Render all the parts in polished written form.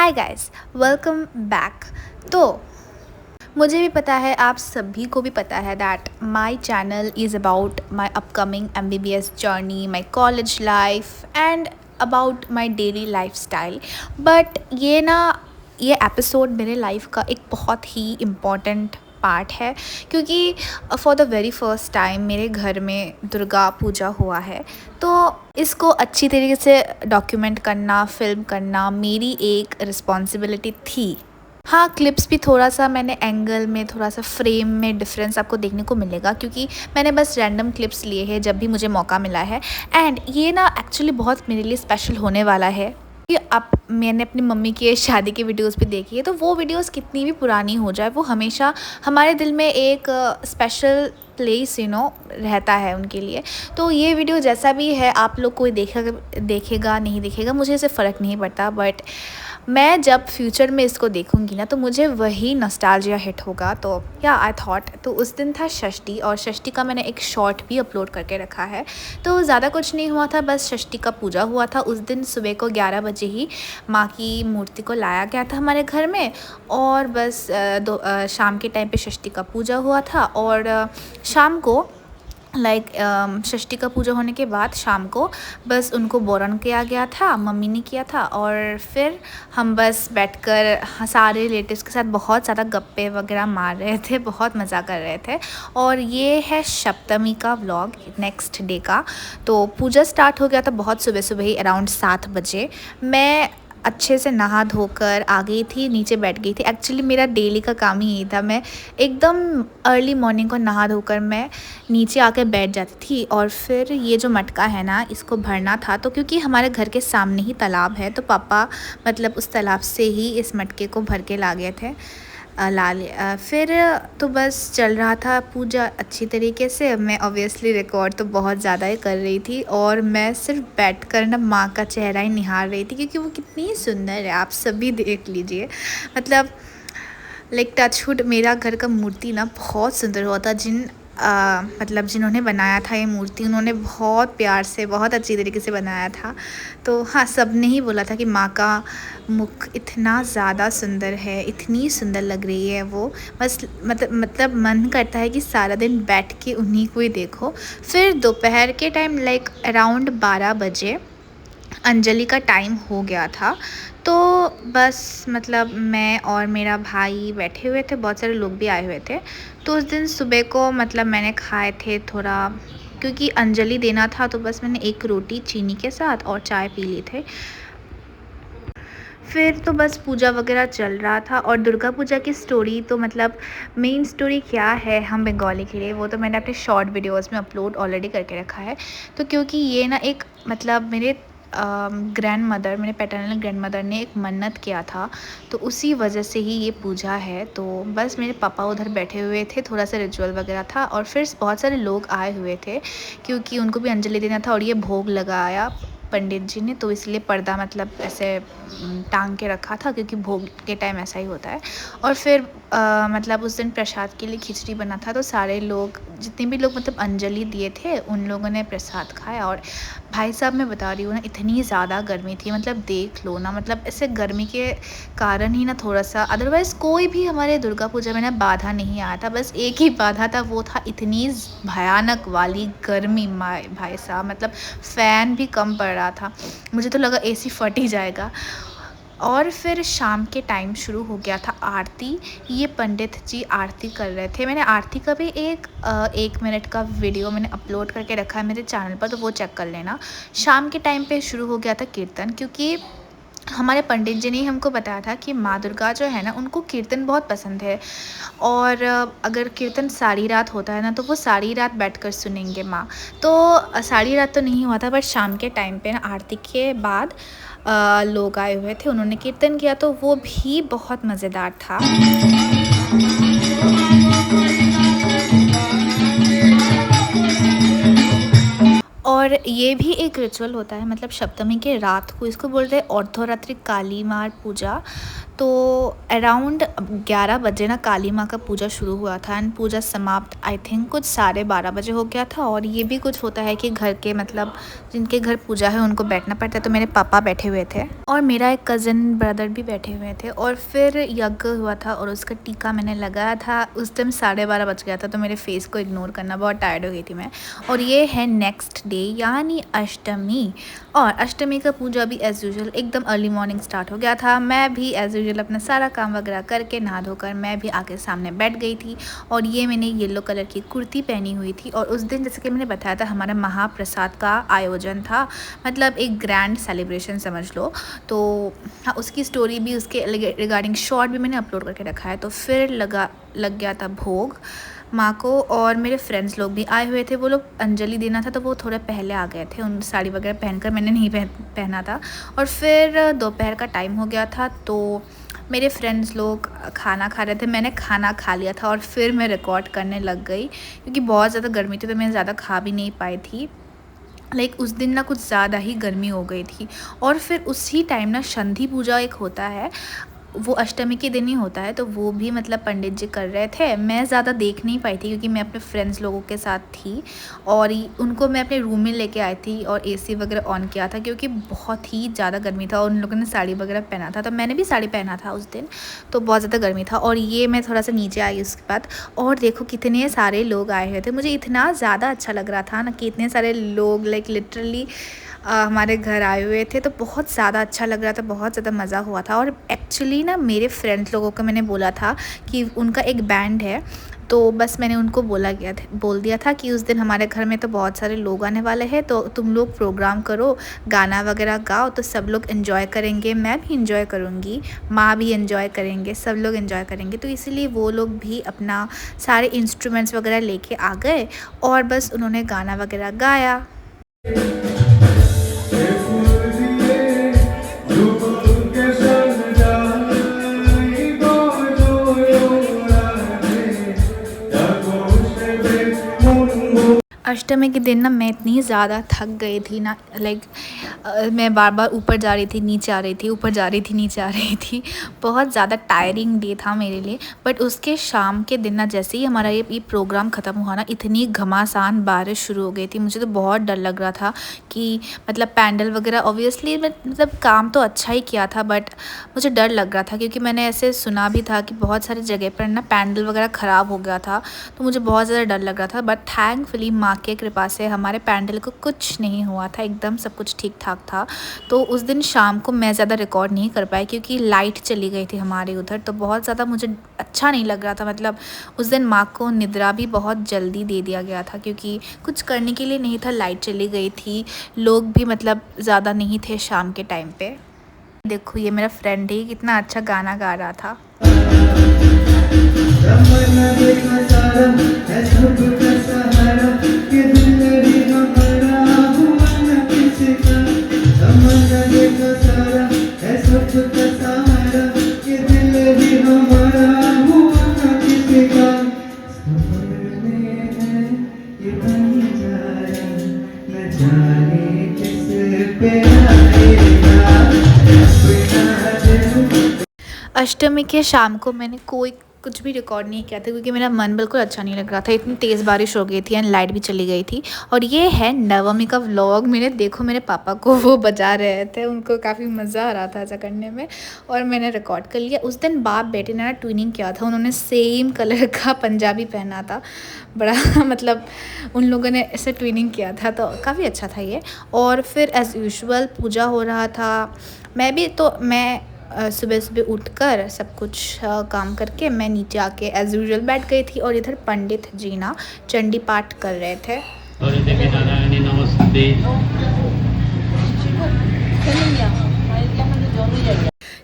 Hi guys, welcome back. तो मुझे भी पता है, आप सभी को भी पता है that my channel is about my upcoming MBBS journey, my college life and about my daily lifestyle. But ये एपिसोड मेरे लाइफ का एक बहुत ही इम्पॉर्टेंट पार्ट है, क्योंकि for the very first time मेरे घर में दुर्गा पूजा हुआ है। तो इसको अच्छी तरीके से डॉक्यूमेंट करना, फिल्म करना मेरी एक रिस्पॉन्सिबिलिटी थी। हाँ, क्लिप्स भी थोड़ा-सा मैंने एंगल में, थोड़ा-सा फ्रेम में डिफ़रेंस आपको देखने को मिलेगा, क्योंकि मैंने बस रैंडम क्लिप्स लिए हैं जब भी मुझे मौका मिला है। एंड ये एक्चुअली बहुत मेरे लिए स्पेशल होने वाला है कि अब मैंने अपनी मम्मी की शादी की वीडियोस भी देखी है, तो वो वीडियोस कितनी भी पुरानी हो जाए, वो हमेशा हमारे दिल में एक स्पेशल प्लेस रहता है उनके लिए। तो ये वीडियो जैसा भी है, आप लोग कोई देखेगा नहीं देखेगा, मुझे इससे फ़र्क नहीं पड़ता। बट मैं जब फ्यूचर में इसको देखूंगी ना, तो मुझे वही नॉस्टैल्जिया हिट होगा। तो आई थॉट, तो उस दिन था षष्ठी, और षष्ठी का मैंने एक शॉर्ट भी अपलोड करके रखा है। तो ज़्यादा कुछ नहीं हुआ था, बस षष्ठी का पूजा हुआ था। उस दिन सुबह को 11 बजे ही माँ की मूर्ति को लाया गया था हमारे घर में, और बस शाम के टाइम पे षष्ठी का पूजा हुआ था। और शाम को षष्ठी का पूजा होने के बाद शाम को बस उनको बोरन किया गया था, मम्मी ने किया था। और फिर हम बस बैठकर सारे रिलेटिव्स के साथ बहुत ज़्यादा गप्पे वगैरह मार रहे थे, बहुत मज़ा कर रहे थे। और ये है सप्तमी का व्लॉग, नेक्स्ट डे का। तो पूजा स्टार्ट हो गया था बहुत सुबह सुबह ही, अराउंड 7 बजे। मैं अच्छे से नहा धोकर आ गई थी, नीचे बैठ गई थी। एक्चुअली मेरा डेली का काम ही यही था, मैं एकदम अर्ली मॉर्निंग को नहा धोकर मैं नीचे आकर बैठ जाती थी। और फिर ये जो मटका है ना, इसको भरना था। तो क्योंकि हमारे घर के सामने ही तालाब है, तो पापा उस तालाब से ही इस मटके को भर के ला गए थे। फिर तो बस चल रहा था पूजा अच्छी तरीके से। मैं ऑब्वियसली रिकॉर्ड तो बहुत ज़्यादा ही कर रही थी, और मैं सिर्फ बैठकर ना माँ का चेहरा ही निहार रही थी, क्योंकि वो कितनी सुंदर है, आप सभी देख लीजिए। टचवुड मेरा घर का मूर्ति ना बहुत सुंदर हुआ था। जिन्होंने बनाया था ये मूर्ति, उन्होंने बहुत प्यार से, बहुत अच्छी तरीके से बनाया था। तो हाँ, सब ने ही बोला था कि माँ का मुख इतना ज़्यादा सुंदर है, इतनी सुंदर लग रही है वो। बस मन करता है कि सारा दिन बैठ के उन्हीं को ही देखो। फिर दोपहर के टाइम अराउंड 12 बजे अंजलि का टाइम हो गया था। तो बस मैं और मेरा भाई बैठे हुए थे, बहुत सारे लोग भी आए हुए थे। तो उस दिन सुबह को मैंने खाए थे थोड़ा, क्योंकि अंजलि देना था, तो बस मैंने एक रोटी चीनी के साथ और चाय पी ली थे। फिर तो बस पूजा वगैरह चल रहा था। और दुर्गा पूजा की स्टोरी तो मेन स्टोरी क्या है हम बंगाली के लिए, वो तो मैंने अपने शॉर्ट वीडियोस में अपलोड ऑलरेडी करके रखा है। तो क्योंकि ये एक मेरे ग्रैंड मदर, मेरे पैटर्नल ग्रैंड मदर ने एक मन्नत किया था, तो उसी वजह से ही ये पूजा है। तो बस मेरे पापा उधर बैठे हुए थे, थोड़ा सा रिचुअल वगैरह था, और फिर बहुत सारे लोग आए हुए थे, क्योंकि उनको भी अंजलि देना था। और ये भोग लगाया पंडित जी ने, तो इसलिए पर्दा ऐसे टांग के रखा था, क्योंकि भोग के टाइम ऐसा ही होता है। और फिर उस दिन प्रसाद के लिए खिचड़ी बना था, तो सारे लोग, जितने भी लोग अंजलि दिए थे, उन लोगों ने प्रसाद खाया। और भाई साहब, मैं बता रही हूँ ना, इतनी ज़्यादा गर्मी थी, देख लो ना, ऐसे गर्मी के कारण ही ना थोड़ा सा, अदरवाइज़ कोई भी हमारे दुर्गा पूजा में ना बाधा नहीं आया था। बस एक ही बाधा था, वो था इतनी भयानक वाली गर्मी। भाई साहब, फ़ैन भी कम पड़ रहा था, मुझे तो लगा एसी फट ही जाएगा। और फिर शाम के टाइम शुरू हो गया था आरती। ये पंडित जी आरती कर रहे थे। मैंने आरती का भी एक मिनट का वीडियो मैंने अपलोड करके रखा है मेरे चैनल पर, तो वो चेक कर लेना। शाम के टाइम पे शुरू हो गया था कीर्तन, क्योंकि हमारे पंडित जी ने हमको बताया था कि माँ दुर्गा जो है ना, उनको कीर्तन बहुत पसंद है। और अगर कीर्तन सारी रात होता है ना, तो वो सारी रात बैठकर सुनेंगे माँ। तो सारी रात तो नहीं हुआ था, बट शाम के टाइम पे ना, आरती के बाद लोग आए हुए थे, उन्होंने कीर्तन किया, तो वो भी बहुत मज़ेदार था। और और ये भी एक रिचुअल होता है, मतलब सप्तमी के रात को इसको बोलते हैं अर्धरात्रि काली माँ पूजा। तो अराउंड 11 बजे ना काली माँ का पूजा शुरू हुआ था एंड पूजा समाप्त आई थिंक कुछ 12:30 बजे हो गया था। और ये भी कुछ होता है कि घर के मतलब जिनके घर पूजा है उनको बैठना पड़ता है। तो मेरे पापा बैठे हुए थे और मेरा एक कज़न ब्रदर भी बैठे हुए थे और फिर यज्ञ हुआ था और उसका टीका मैंने लगाया था। उस टाइम 12:30 बज गया था तो मेरे फेस को इग्नोर करना, बहुत टायर्ड हो गई थी मैं। और ये है नेक्स्ट डे यानी अष्टमी। और अष्टमी का पूजा भी एज़ यूजुअल एकदम अर्ली मॉर्निंग स्टार्ट हो गया था। मैं भी एज़ यूजुअल अपना सारा काम वगैरह करके नहा धोकर मैं भी आके सामने बैठ गई थी। और ये मैंने येलो कलर की कुर्ती पहनी हुई थी। और उस दिन जैसे कि मैंने बताया था हमारा महाप्रसाद का आयोजन था, मतलब एक ग्रैंड सेलिब्रेशन समझ लो। तो हाँ, उसकी स्टोरी भी उसके रिगार्डिंग शॉर्ट भी मैंने अपलोड करके रखा है। तो फिर लग गया था भोग माँ को। और मेरे फ्रेंड्स लोग भी आए हुए थे, वो लोग अंजलि देना था तो वो थोड़ा पहले आ गए थे। उन साड़ी वगैरह पहनकर, मैंने नहीं पहना था। और फिर दोपहर का टाइम हो गया था तो मेरे फ्रेंड्स लोग खाना खा रहे थे, मैंने खाना खा लिया था और फिर मैं रिकॉर्ड करने लग गई क्योंकि बहुत ज़्यादा गर्मी थी तो मैं ज़्यादा खा भी नहीं पाई थी। उस दिन ना कुछ ज़्यादा ही गर्मी हो गई थी। और फिर उसी टाइम ना संधि पूजा एक होता है, वो अष्टमी के दिन ही होता है। तो वो भी मतलब पंडित जी कर रहे थे, मैं ज़्यादा देख नहीं पाई थी क्योंकि मैं अपने फ्रेंड्स लोगों के साथ थी। और उनको मैं अपने रूम में लेके आई थी और एसी वगैरह ऑन किया था क्योंकि बहुत ही ज़्यादा गर्मी था। और उन लोगों ने साड़ी वगैरह पहना था तो मैंने भी साड़ी पहना था उस दिन, तो बहुत ज़्यादा गर्मी था। और ये मैं थोड़ा सा नीचे आई उसके बाद, और देखो कितने सारे लोग आए हुए थे। मुझे इतना ज़्यादा अच्छा लग रहा था ना कि इतने सारे लोग लिटरली हमारे घर आए हुए थे। तो बहुत ज़्यादा अच्छा लग रहा था, बहुत ज़्यादा मज़ा हुआ था। और एक्चुअली ना मेरे फ्रेंड्स लोगों को मैंने बोला था कि उनका एक बैंड है, तो बस मैंने उनको बोल दिया था कि उस दिन हमारे घर में तो बहुत सारे लोग आने वाले हैं, तो तुम लोग प्रोग्राम करो, गाना वगैरह गाओ, तो सब लोग इन्जॉय करेंगे, मैं भी इन्जॉय करूँगी, माँ भी इन्जॉय करेंगे, सब लोग इन्जॉय करेंगे। तो इसलिए वो लोग भी अपना सारे इंस्ट्रूमेंट्स वगैरह लेके आ गए और बस उन्होंने गाना वगैरह गाया। अष्टमी के दिन ना मैं इतनी ज़्यादा थक गई थी ना, मैं बार बार ऊपर जा रही थी, नीचे आ रही थी, ऊपर जा रही थी, नीचे आ रही थी। बहुत ज़्यादा टायरिंग डे था मेरे लिए। बट उसके शाम के दिन ना जैसे ही हमारा ये प्रोग्राम ख़त्म हुआ ना, इतनी घमासान बारिश शुरू हो गई थी। मुझे तो बहुत डर लग रहा था कि मतलब पैंडल वगैरह ऑब्वियसली मतलब काम तो अच्छा ही किया था, बट मुझे डर लग रहा था क्योंकि मैंने ऐसे सुना भी था कि बहुत सारी जगह पर ना पैंडल वगैरह ख़राब हो गया था। तो मुझे बहुत ज़्यादा डर लग रहा था, बट थैंकफुली माँ के कृपा से हमारे पैंडल को कुछ नहीं हुआ था, एकदम सब कुछ ठीक ठाक था। तो उस दिन शाम को मैं ज़्यादा रिकॉर्ड नहीं कर पाई क्योंकि लाइट चली गई थी हमारे उधर, तो बहुत ज़्यादा मुझे अच्छा नहीं लग रहा था। मतलब उस दिन माँ को निद्रा भी बहुत जल्दी दे दिया गया था क्योंकि कुछ करने के लिए नहीं था, लाइट चली गई थी, लोग भी मतलब ज़्यादा नहीं थे शाम के टाइम पे। देखो ये मेरा फ्रेंड ही कितना अच्छा गाना गा रहा था। अष्टमी के शाम को मैंने कुछ भी रिकॉर्ड नहीं किया था क्योंकि मेरा मन बिल्कुल अच्छा नहीं लग रहा था, इतनी तेज़ बारिश हो गई थी एंड लाइट भी चली गई थी। और ये है नवमी का व्लॉग। देखो मेरे पापा को वो बजा रहे थे, उनको काफ़ी मज़ा आ रहा था ऐसा करने में, और मैंने रिकॉर्ड कर लिया। उस दिन बाप बेटे ने ना ट्विनिंग किया था, उन्होंने सेम कलर का पंजाबी पहना था, बड़ा मतलब उन लोगों ने ऐसे ट्विनिंग किया था, तो काफ़ी अच्छा था ये। और फिर एज़ यूजुअल पूजा हो रहा था। मैं सुबह सुबह उठकर सब कुछ काम करके मैं नीचे आके एज़ यूजुअल बैठ गई थी। और इधर पंडित जी ना चंडी पाठ कर रहे थे।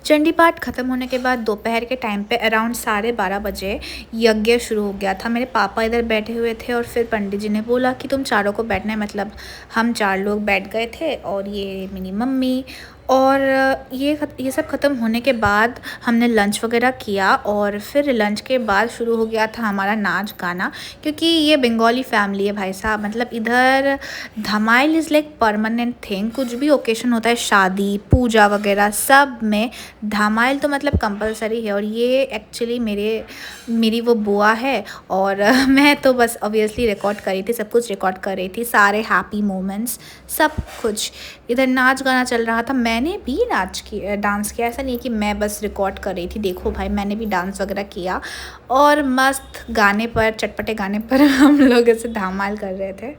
चंडी पाठ ख़त्म होने के बाद दोपहर के टाइम पे अराउंड 12:30 बजे यज्ञ शुरू हो गया था। मेरे पापा इधर बैठे हुए थे और फिर पंडित जी ने बोला कि तुम चारों को बैठना है, मतलब हम 4 लोग बैठ गए थे और ये मेरी मम्मी और ये सब ख़त्म होने के बाद हमने लंच वगैरह किया और फिर लंच के बाद शुरू हो गया था हमारा नाच गाना, क्योंकि ये बंगाली फैमिली है भाई साहब। मतलब इधर धमाल इज़ लाइक परमानेंट थिंग। कुछ भी ओकेशन होता है, शादी पूजा वगैरह, सब में धमाल तो मतलब कंपलसरी है। और ये एक्चुअली मेरी वो बुआ है और मैं तो बस ऑब्वियसली रिकॉर्ड कर रही थी, सब कुछ रिकॉर्ड कर रही थी, सारे हैप्पी मोमेंट्स सब कुछ। इधर नाच गाना चल रहा था, मैंने भी डांस किया। ऐसा नहीं कि मैं बस रिकॉर्ड कर रही थी, देखो भाई मैंने भी डांस वगैरह किया। और मस्त गाने पर, चटपटे गाने पर हम लोग ऐसे धमाल कर रहे थे।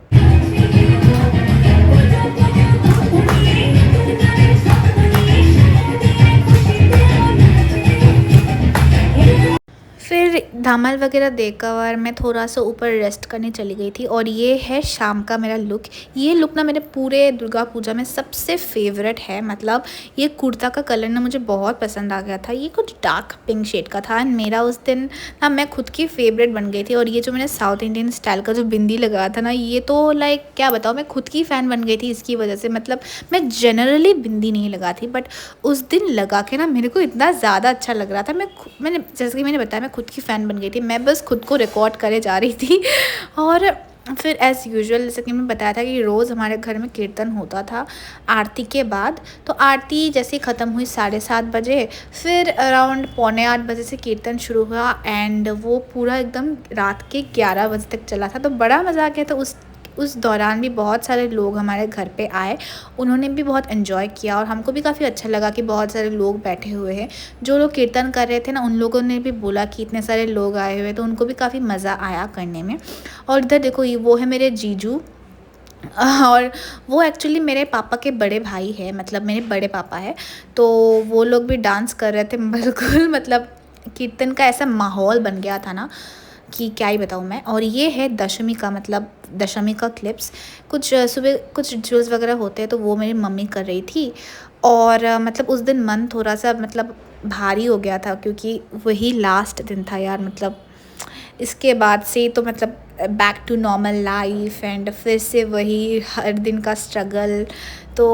फिर धमाल वगैरह देखकर मैं थोड़ा सा ऊपर रेस्ट करने चली गई थी। और ये है शाम का मेरा लुक। ये लुक ना मेरे पूरे दुर्गा पूजा में सबसे फेवरेट है। मतलब ये कुर्ता का कलर ना मुझे बहुत पसंद आ गया था। ये कुछ डार्क पिंक शेड का था एंड मेरा उस दिन ना मैं खुद की फेवरेट बन गई थी। और ये जो मैंने साउथ इंडियन स्टाइल का जो बिंदी लगाया था ना, ये तो लाइक क्या बताऊँ, मैं खुद की फ़ैन बन गई थी इसकी वजह से। मतलब मैं जनरली बिंदी नहीं लगाती, बट उस दिन लगा के ना मेरे को इतना ज़्यादा अच्छा लग रहा था। मैंने जैसे कि मैंने बताया, मैं खुद की फ़ैन बन गई थी। मैं बस खुद को रिकॉर्ड करे जा रही थी। और फिर एज़ यूजुअल, जैसे कि मैं बताया था कि रोज़ हमारे घर में कीर्तन होता था आरती के बाद। तो आरती जैसे ही ख़त्म हुई 7:30 बजे, फिर अराउंड 7:45 बजे से कीर्तन शुरू हुआ एंड वो पूरा एकदम रात के 11 बजे तक चला था। तो बड़ा मज़ा आ गया था। उस दौरान भी बहुत सारे लोग हमारे घर पे आए, उन्होंने भी बहुत एंजॉय किया और हमको भी काफ़ी अच्छा लगा कि बहुत सारे लोग बैठे हुए हैं। जो लोग कीर्तन कर रहे थे ना, उन लोगों ने भी बोला कि इतने सारे लोग आए हुए, तो उनको भी काफ़ी मज़ा आया करने में। और इधर देखो, ये वो है मेरे जीजू। और वो एक्चुअली मेरे पापा के बड़े भाई है, मतलब मेरे बड़े पापा है। तो वो लोग भी डांस कर रहे थे बिल्कुल। मतलब कीर्तन का ऐसा माहौल बन गया था ना कि क्या ही बताऊँ मैं। और ये है दशमी का, मतलब दशमी का क्लिप्स। कुछ सुबह कुछ रिचुअल्स वगैरह होते हैं, तो वो मेरी मम्मी कर रही थी। और मतलब उस दिन मन थोड़ा सा मतलब भारी हो गया था, क्योंकि वही लास्ट दिन था यार। मतलब इसके बाद से तो मतलब back to normal life and फिर से वही हर दिन का स्ट्रगल। तो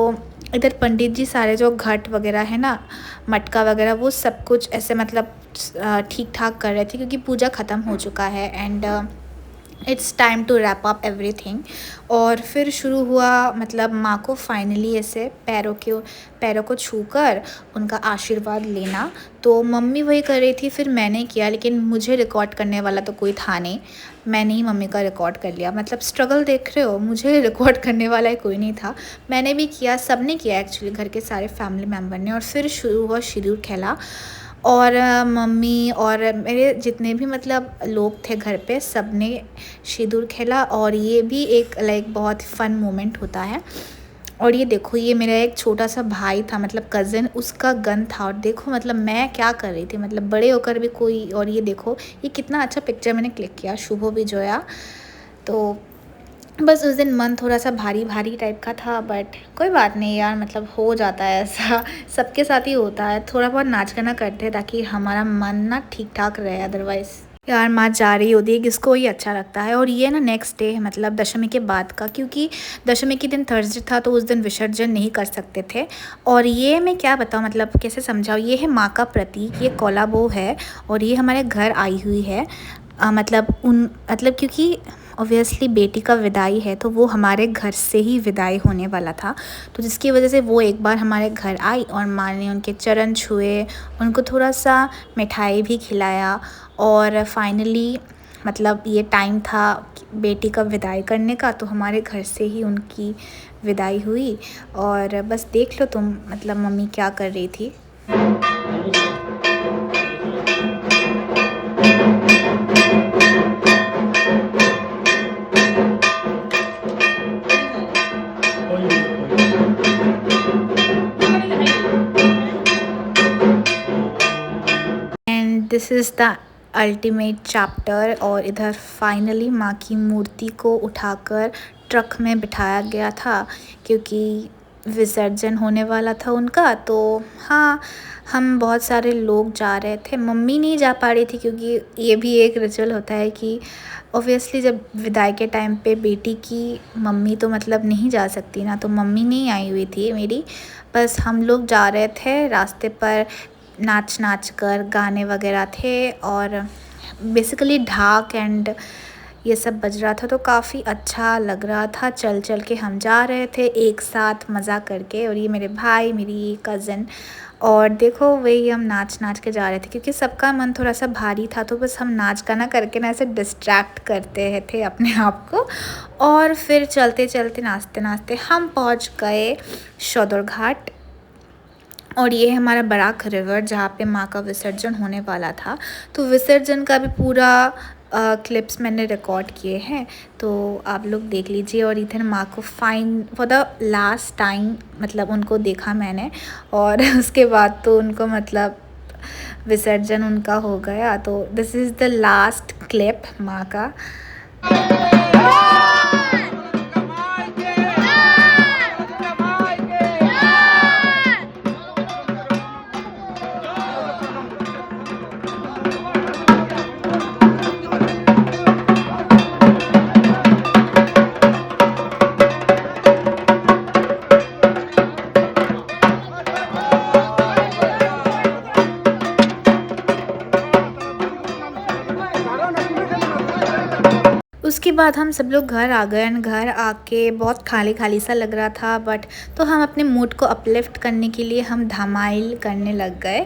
इधर पंडित जी सारे जो घट वगैरह है ना, मटका वगैरह, वो सब कुछ ऐसे मतलब ठीक ठाक कर रहे थे, क्योंकि पूजा ख़त्म हो चुका है and it's time to wrap up everything. और फिर शुरू हुआ मतलब माँ को फाइनली ऐसे पैरों को छूकर उनका आशीर्वाद लेना। तो मम्मी वही कर रही थी, फिर मैंने किया, लेकिन मुझे रिकॉर्ड करने वाला तो कोई था नहीं। मैंने ही मम्मी का रिकॉर्ड कर लिया। मतलब स्ट्रगल देख रहे हो, मुझे रिकॉर्ड करने वाला ही कोई नहीं था। मैंने भी किया, सब ने किया एक्चुअली, घर के सारे फैमिली मेम्बर ने। और फिर शुरू हुआ सिंदूर खेला। और मम्मी और मेरे जितने भी मतलब लोग थे घर पे, सब ने सिंदूर खेला। और ये भी एक लाइक बहुत फ़न मोमेंट होता है। और ये देखो, ये मेरा एक छोटा सा भाई था, मतलब कज़न, उसका गन था। और देखो मतलब मैं क्या कर रही थी, मतलब बड़े होकर भी कोई। और ये देखो, ये कितना अच्छा पिक्चर मैंने क्लिक किया, शुभ बिजोया। तो बस उस दिन मन थोड़ा सा भारी भारी टाइप का था, बट कोई बात नहीं यार, मतलब हो जाता है ऐसा। सबके साथ ही होता है। थोड़ा बहुत नाच गाना करते हैं ताकि हमारा मन ना ठीक ठाक रहे, अदरवाइज़ यार माँ जा रही होती है, किसको ही अच्छा लगता है। और ये ना नेक्स्ट डे है, मतलब दशमी के बाद का, क्योंकि दशमी के दिन थर्सडे था, तो उस दिन विसर्जन नहीं कर सकते थे। और ये मैं क्या बताऊँ, मतलब कैसे समझाऊँ, ये है माँ का प्रतीक, ये कोलाबो है। और ये हमारे घर आई हुई है। मतलब क्योंकि ऑब्वियसली बेटी का विदाई है, तो वो हमारे घर से ही विदाई होने वाला था। तो जिसकी वजह से वो एक बार हमारे घर आई और माँ ने उनके चरण छुए, उनको थोड़ा सा मिठाई भी खिलाया। और फाइनली मतलब ये टाइम था बेटी का विदाई करने का, तो हमारे घर से ही उनकी विदाई हुई। और बस देख लो तुम, मतलब मम्मी क्या कर रही थी। And this is the ultimate chapter. और इधर फाइनली माँ की मूर्ति को उठाकर ट्रक में बिठाया गया था, क्योंकि विसर्जन होने वाला था उनका। तो हाँ, हम बहुत सारे लोग जा रहे थे, मम्मी नहीं जा पा रही थी, क्योंकि ये भी एक रिचुअल होता है कि ऑब्वियसली जब विदाई के टाइम पे बेटी की मम्मी तो मतलब नहीं जा सकती ना, तो मम्मी नहीं आई हुई थी मेरी। बस हम लोग जा रहे थे, रास्ते पर नाच नाच कर गाने वगैरह थे और बेसिकली ढाक एंड ये सब बज रहा था, तो काफ़ी अच्छा लग रहा था। चल चल के हम जा रहे थे एक साथ मज़ा करके, और ये मेरे भाई, मेरी कज़न, और देखो वही हम नाच नाच के जा रहे थे क्योंकि सबका मन थोड़ा सा भारी था, तो बस हम नाच गाना करके ना ऐसे डिस्ट्रैक्ट करते थे अपने आप को। और फिर चलते चलते नाचते नाचते हम पहुंच गए शौदर घाट, और ये है हमारा बराक रिवर जहाँ पे माँ का विसर्जन होने वाला था। तो विसर्जन का भी पूरा क्लिप्स मैंने रिकॉर्ड किए हैं, तो आप लोग देख लीजिए। और इधर माँ को fine for the last time मतलब उनको देखा मैंने, और उसके बाद तो उनको मतलब विसर्जन उनका हो गया। तो this is the last clip माँ का। उसके बाद हम सब लोग घर आ गए, एंड घर आके बहुत खाली खाली सा लग रहा था, बट तो हम अपने मूड को अपलिफ्ट करने के लिए हम धमाल करने लग गए।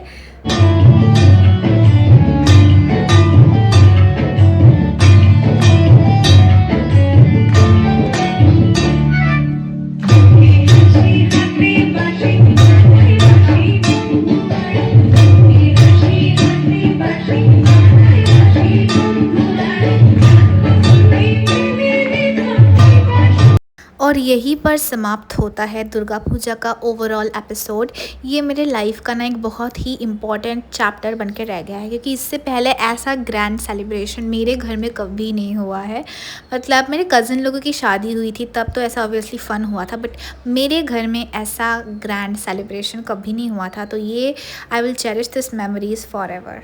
और यहीं पर समाप्त होता है दुर्गा पूजा का ओवरऑल एपिसोड। ये मेरे लाइफ का ना एक बहुत ही इम्पॉर्टेंट चैप्टर बन के रह गया है, क्योंकि इससे पहले ऐसा ग्रैंड सेलिब्रेशन मेरे घर में कभी नहीं हुआ है। मतलब मेरे कज़न लोगों की शादी हुई थी तब तो ऐसा ऑब्वियसली फ़न हुआ था, बट मेरे घर में ऐसा ग्रैंड सेलिब्रेशन कभी नहीं हुआ था। तो ये I will cherish this memories for ever.